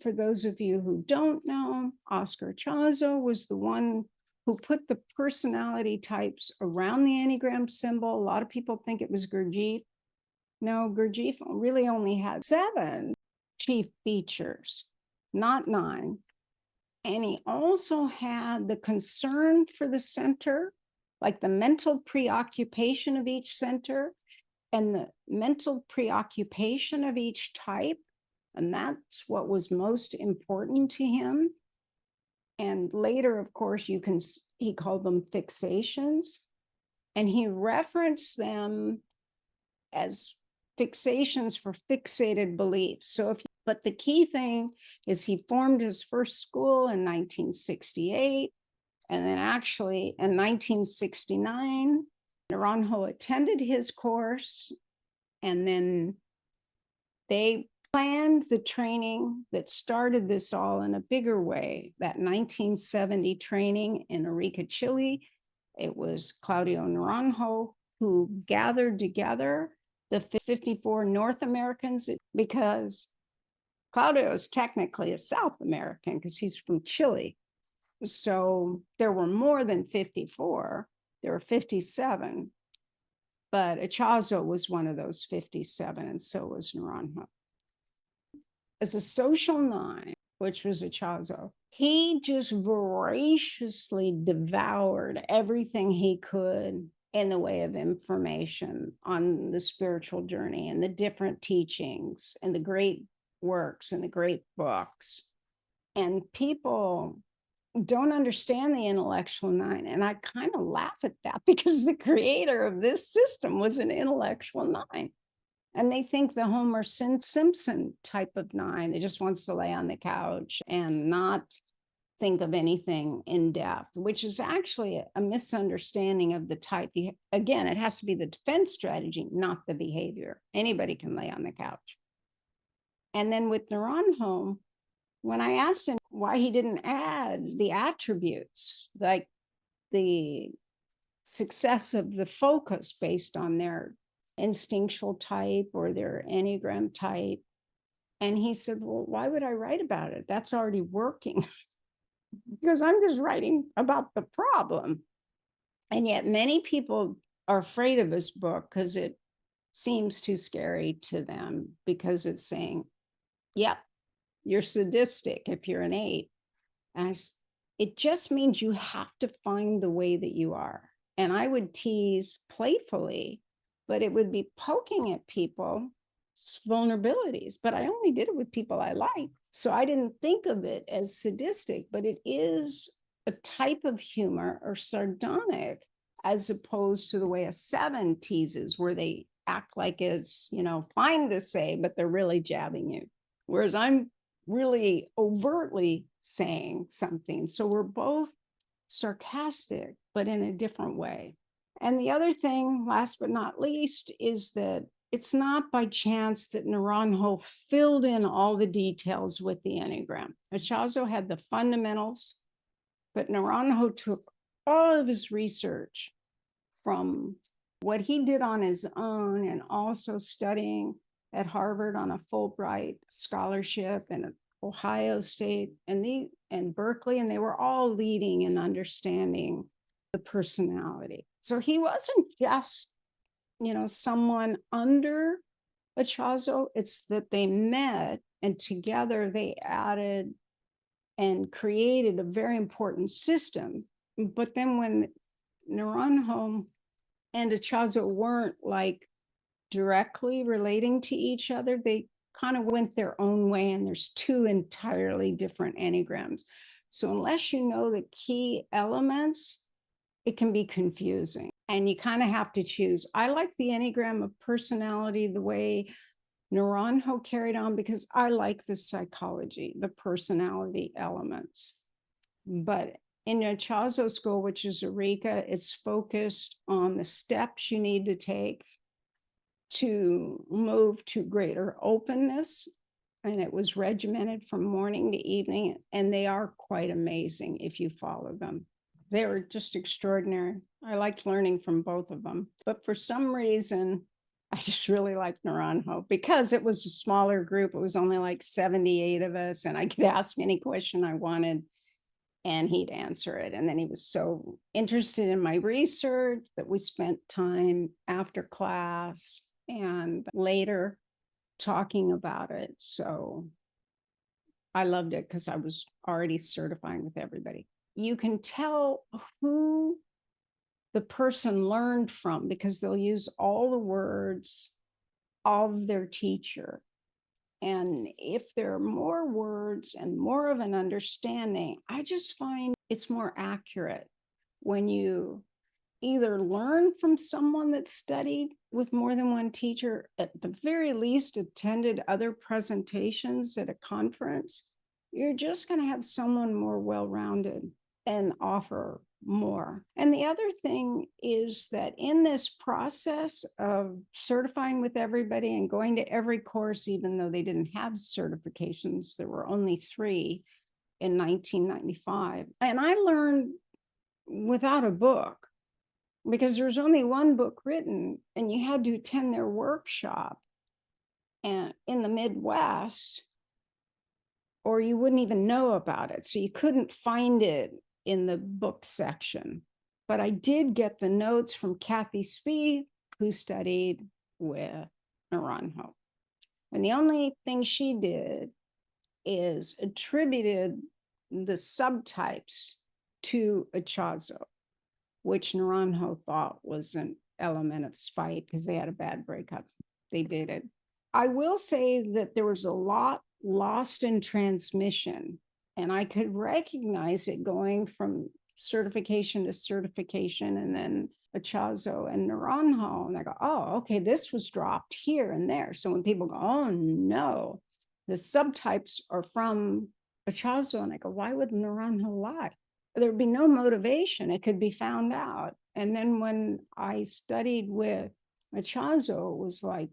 For those of you who don't know, Oscar Chazo was the one who put the personality types around the Enneagram symbol. A lot of people think it was Gurdjieff. No, Gurdjieff really only had 7 chief features, not 9. And he also had the concern for the center, like the mental preoccupation of each center and the mental preoccupation of each type. And that's what was most important to him. And later, of course, he called them fixations. And he referenced them as fixations for fixated beliefs. But the key thing is he formed his first school in 1968. And then actually in 1969, Naranjo attended his course. And then they planned the training that started this all in a bigger way. That 1970 training in Arica, Chile, it was Claudio Naranjo who gathered together the 54 North Americans, because Claudio is technically a South American because he's from Chile. So there were more than 54, there were 57, but Chazo was one of those 57, and so was Naranjo. As a social 9, which was Chazo, he just voraciously devoured everything he could in the way of information on the spiritual journey and the different teachings and the great works and the great books. And people don't understand the intellectual 9. And I kind of laugh at that because the creator of this system was an intellectual 9. And they think the Homer Simpson type of 9, that just wants to lay on the couch and not think of anything in depth, which is actually a misunderstanding of the type. Again, it has to be the defense strategy, not the behavior. Anybody can lay on the couch. And then with Naranjo, when I asked him why he didn't add the attributes, like the success of the focus based on their instinctual type or their Enneagram type. And he said, well, why would I write about it? That's already working. Because I'm just writing about the problem. And yet many people are afraid of this book because it seems too scary to them, because it's saying, yep, you're sadistic if you're an 8. And it just means you have to find the way that you are. And I would tease playfully, but it would be poking at people's vulnerabilities. But I only did it with people I like. So I didn't think of it as sadistic, but it is a type of humor or sardonic, as opposed to the way a 7 teases, where they act like it's, fine to say, but they're really jabbing you. Whereas I'm really overtly saying something. So we're both sarcastic, but in a different way. And the other thing, last but not least, is that it's not by chance that Naranjo filled in all the details with the Enneagram. Chazo had the fundamentals, but Naranjo took all of his research from what he did on his own and also studying at Harvard on a Fulbright scholarship and Ohio State and Berkeley, and they were all leading in understanding the personality. So he wasn't just, someone under Chazo. It's that they met and together they added and created a very important system. But then when Naranjo and Chazo weren't like directly relating to each other, they kind of went their own way, and there's 2 entirely different Enneagrams. So unless you know the key elements, it can be confusing, and you kind of have to choose. I like the Enneagram of personality the way Naranjo carried on, because I like the psychology, the personality elements. But in a Chazo school, which is Arica, it's focused on the steps you need to take to move to greater openness. And it was regimented from morning to evening. And they are quite amazing if you follow them. They were just extraordinary. I liked learning from both of them. But for some reason, I just really liked Naranjo because it was a smaller group. It was only like 78 of us, and I could ask any question I wanted and he'd answer it. And then he was so interested in my research that we spent time after class and later talking about it. So I loved it because I was already certifying with everybody. You can tell who the person learned from because they'll use all the words of their teacher. And if there are more words and more of an understanding, I just find it's more accurate when you either learn from someone that studied with more than one teacher, at the very least attended other presentations at a conference. You're just going to have someone more well-rounded and offer more. And the other thing is that in this process of certifying with everybody and going to every course, even though they didn't have certifications, there were only 3 in 1995. And I learned without a book because there's only one book written and you had to attend their workshop and in the Midwest, or you wouldn't even know about it. So you couldn't find it in the book section. But I did get the notes from Kathy Spieth, who studied with Naranjo. And the only thing she did is attributed the subtypes to Echazo, which Naranjo thought was an element of spite because they had a bad breakup. They did it. I will say that there was a lot lost in transmission, and I could recognize it going from certification to certification, and then Echazo and Naranjo, and I go, oh, okay, this was dropped here and there. So when people go, oh no, the subtypes are from Echazo, and I go, why would Naranjo lie? There'd be no motivation. It could be found out. And then when I studied with Echazo, it was like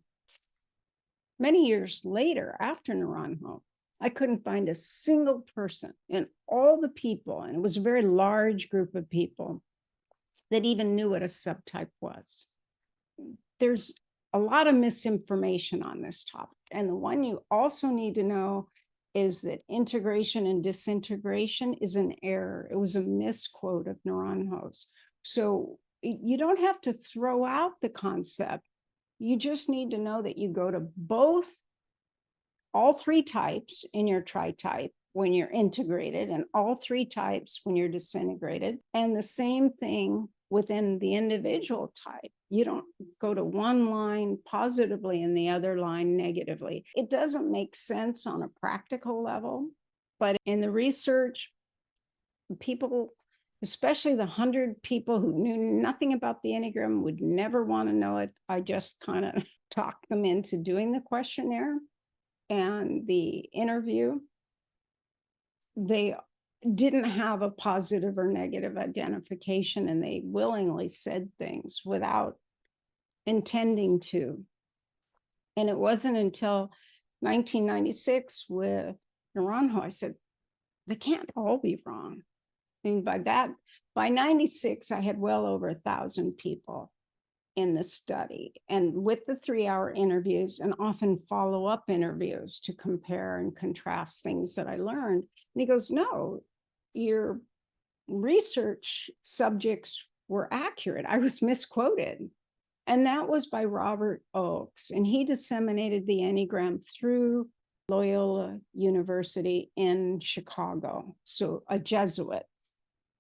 many years later after Naranjo, I couldn't find a single person in all the people, and it was a very large group of people, that even knew what a subtype was. There's a lot of misinformation on this topic. And the one you also need to know is that integration and disintegration is an error. It was a misquote of Naranjo's. So you don't have to throw out the concept. You just need to know that you go to all 3 types in your tritype when you're integrated, and all 3 types when you're disintegrated. And the same thing within the individual type. You don't go to one line positively and the other line negatively. It doesn't make sense on a practical level, but in the research, people, especially the 100 people who knew nothing about the Enneagram, would never want to know it. I just kind of talked them into doing the questionnaire and the interview. They didn't have a positive or negative identification, and they willingly said things without intending to. And it wasn't until 1996 with Naranjo, I said, they can't all be wrong. I mean, by 96, I had well over 1,000 people in the study, and with the 3-hour interviews and often follow-up interviews to compare and contrast things that I learned. And he goes, no, your research subjects were accurate. I was misquoted. And that was by Robert Oakes. And he disseminated the Enneagram through Loyola University in Chicago, so a Jesuit.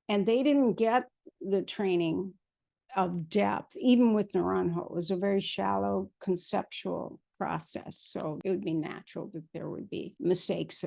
And they didn't get the training of depth, even with Naranjo. It was a very shallow conceptual process. So it would be natural that there would be mistakes